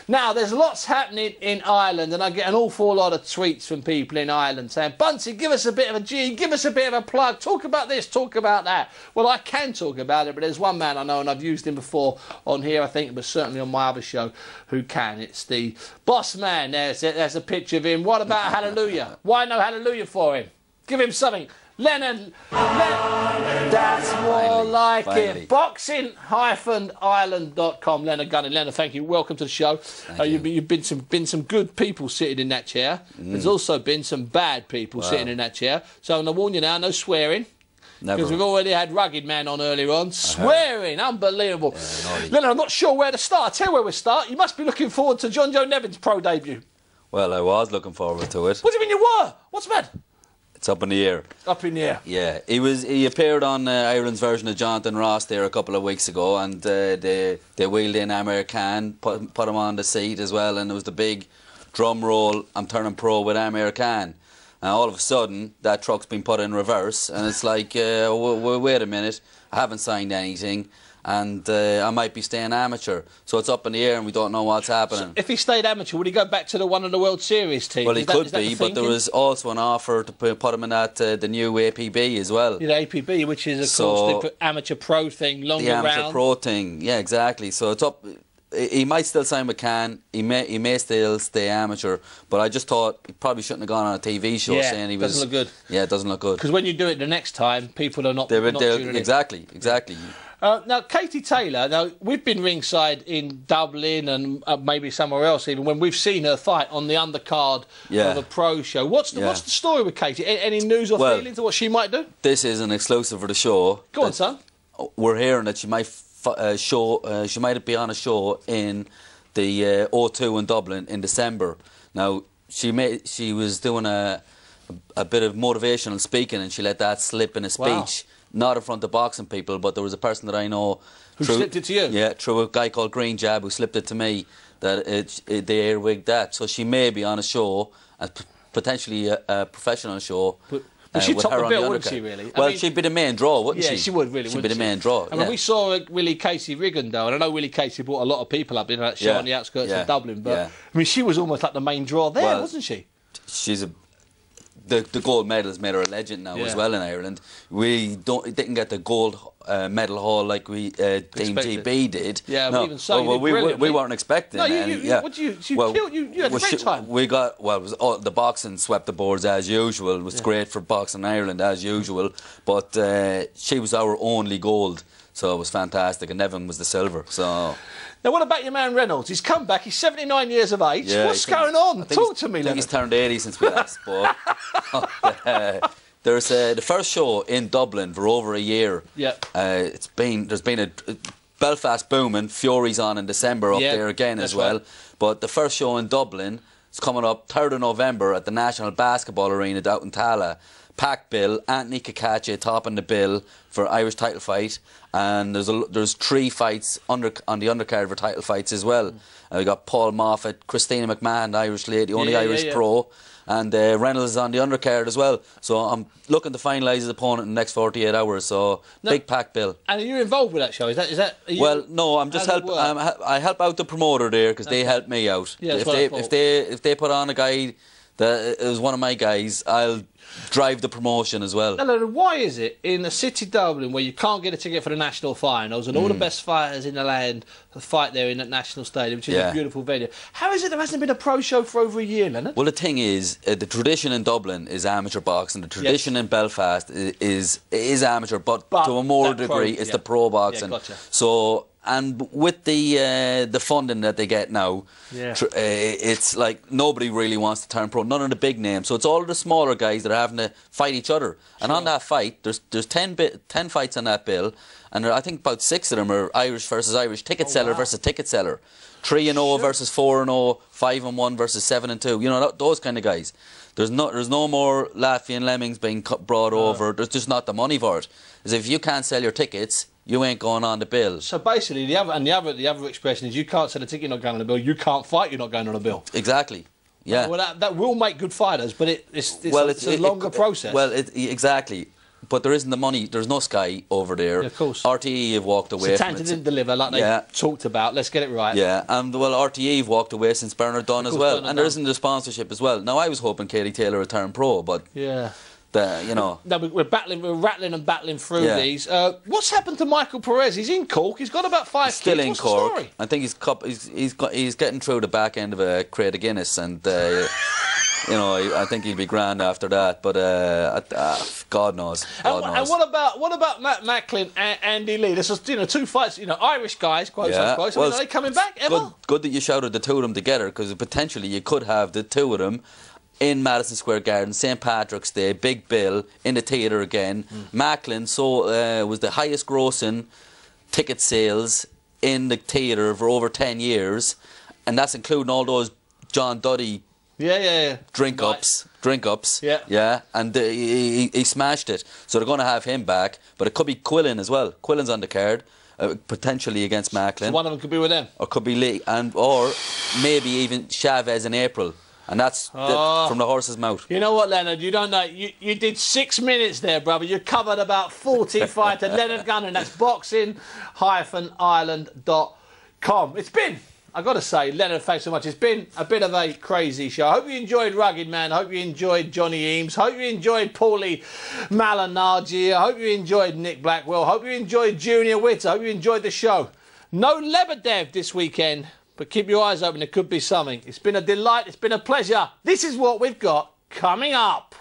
Now, there's lots happening in Ireland, and I get an awful lot of tweets from people in Ireland saying, Bunce, give us a bit of a G, give us a bit of a plug, talk about this, talk about that. Well, I can talk about it, but there's one man I know, and I've used him before on here, I think, but certainly on my other show, who can. It's the boss man. There's a picture of him. What about Hallelujah? Why no Hallelujah for him? Give him something. Leonard, that's more like it. Boxing-Ireland.com. Leonard Gunning. Leonard, thank you. Welcome to the show. You've been some good people sitting in that chair. There's also been some bad people sitting in that chair. So I'm going to warn you now, no swearing. Because we've already had Rugged Man on earlier on. Swearing, unbelievable. Leonard, I'm not sure where to start. I'll tell you where we start. You must be looking forward to John Joe Nevin's pro debut. Well, I was looking forward to it. What do you mean you were? What's bad? It's up in the air. Up in the air. Yeah, he appeared on Ireland's version of Jonathan Ross there a couple of weeks ago, and they wheeled in Amir Khan, put him on the seat as well, and it was the big drum roll, I'm turning pro with Amir Khan. And all of a sudden, that truck's been put in reverse, and it's like, wait a minute, I haven't signed anything, and I might be staying amateur. So it's up in the air and we don't know what's happening. So if he stayed amateur, would he go back to the one of the World Series team? Well, he could be, but there was also an offer to put him in that the new APB as well. Yeah, the APB, which is, of course, the amateur pro thing, longer round. The amateur pro thing, yeah, exactly. So it's up. He might still sign with Khan. He may still stay amateur, but I just thought he probably shouldn't have gone on a TV show saying he was. Doesn't look good. Yeah, it doesn't look good. Because when you do it the next time, people are not. Exactly. Now, Katie Taylor, now, we've been ringside in Dublin and maybe somewhere else even when we've seen her fight on the undercard of a pro show. What's the story with Katie? Any news or feelings of what she might do? This is an exclusive for the show. Go on, son. We're hearing that she might she might be on a show in the O2 in Dublin in December. Now, she was doing a bit of motivational speaking and she let that slip in a speech. Not in front of boxing people, but there was a person that I know who slipped it to you. Yeah, through a guy called Green Jab who slipped it to me. That they airwigged that, so she may be on a show, potentially a professional show. But she'd top the bill, wouldn't she, really? Well, she'd be the main draw, wouldn't she? Yeah, she would, really, She'd be the main draw. I mean, we saw Willie Casey Rigondeaux, and I know Willie Casey brought a lot of people up in that show on the outskirts of Dublin, but I mean, she was almost like the main draw there, wasn't she? She's the gold medals made her a legend now as well in Ireland. We didn't get the gold medal haul like we Team GB did. Yeah, no. Even so, we weren't expecting. No, you had a great time. We got it was the boxing swept the boards as usual. It was great for boxing Ireland as usual, but she was our only gold. So it was fantastic, and Nevin was the silver. So. Now, what about your man Reynolds? He's come back. He's 79 years of age. Yeah, What's going on? Talk to me, Leonard. He's turned 80 since we last spoke. There's the first show in Dublin for over a year. Yeah. There's been a Belfast booming. Fury's on in December up there again as well. Right. But the first show in Dublin is coming up 3rd of November at the National Basketball Arena out in Tala. Packed bill, Anthony Kakache topping the bill for Irish title fight, and there's 3 fights on the undercard for title fights as well. We got Paul Moffat, Christina McMahon, the Irish lady, only Irish pro, and Reynolds is on the undercard as well. So I'm looking to finalise his opponent in the next 48 hours. So big packed bill. And are you involved with that show? Is that? Well, no, I'm just I help out the promoter there because they help me out. Yeah, if they put on a guy that is one of my guys, I'll drive the promotion as well. Now, why is it in the city Dublin where you can't get a ticket for the national finals and all the best fighters in the land fight there in that national stadium, which is a beautiful venue? How is it there hasn't been a pro show for over a year, Leonard? Well, the thing is, the tradition in Dublin is amateur boxing. The tradition in Belfast is amateur, but to a more degree, it's the pro boxing. Yeah, gotcha. So. And with the funding that they get now, it's like nobody really wants to turn pro. None of the big names. So it's all the smaller guys that are having to fight each other. And on that fight, there's 10 fights on that bill, and I think about 6 of them are Irish versus Irish, ticket seller versus ticket seller, 3-0 versus 4-0, 5-1 versus 7-2. You know, those kind of guys. There's no more Latvian lemmings being brought over. There's just not the money for it. Because if you can't sell your tickets, you ain't going on the bill. So basically, the other expression is you can't sell a ticket, you're not going on the bill. You can't fight, you're not going on the bill. Exactly. Yeah. Well, that will make good fighters, but it's a longer process. Well, exactly. but there isn't the money. There's no Sky over there. Yeah, of course. RTE have walked away from it. Didn't deliver like they talked about. Let's get it right. Yeah, and well, RTE have walked away since Bernard Dunn as well. And there isn't the sponsorship as well. Now, I was hoping Katie Taylor would turn pro, but... Yeah. You know... No, we're rattling and battling through these. What's happened to Michael Perez? He's in Cork. He's got about 5 kids. Still in What's Cork. The story? I think he's getting through the back end of a crate of Guinness, and you know, I think he'll be grand after that. But God knows. God knows. And what about Matt Macklin and Andy Lee? This is 2 fights. Irish guys, quote unquote. Well, are they coming back ever? Good that you shouted the 2 of them together, because potentially you could have the 2 of them in Madison Square Garden, St Patrick's Day, Big Bill, in the theatre again. Macklin was the highest grossing ticket sales in the theatre for over 10 years, and that's including all those John Duddy drink ups, and he smashed it. So they're going to have him back, but it could be Quillen as well. Quillen's on the card. Potentially against Macklin. So one of them could be with them. Or could be Lee, or maybe even Chavez in April. And that's from the horse's mouth. You know what, Leonard? You don't know. You did 6 minutes there, brother. You covered about 40 fighters. Leonard Gunning. That's boxing-ireland.com. It's been, I've got to say, Leonard, thanks so much. It's been a bit of a crazy show. I hope you enjoyed Rugged Man. I hope you enjoyed Johnny Eames. I hope you enjoyed Paulie Malignaggi. I hope you enjoyed Nick Blackwell. I hope you enjoyed Junior Witt. I hope you enjoyed the show. No Lebedev this weekend. But keep your eyes open, there could be something. It's been a delight, it's been a pleasure. This is what we've got coming up.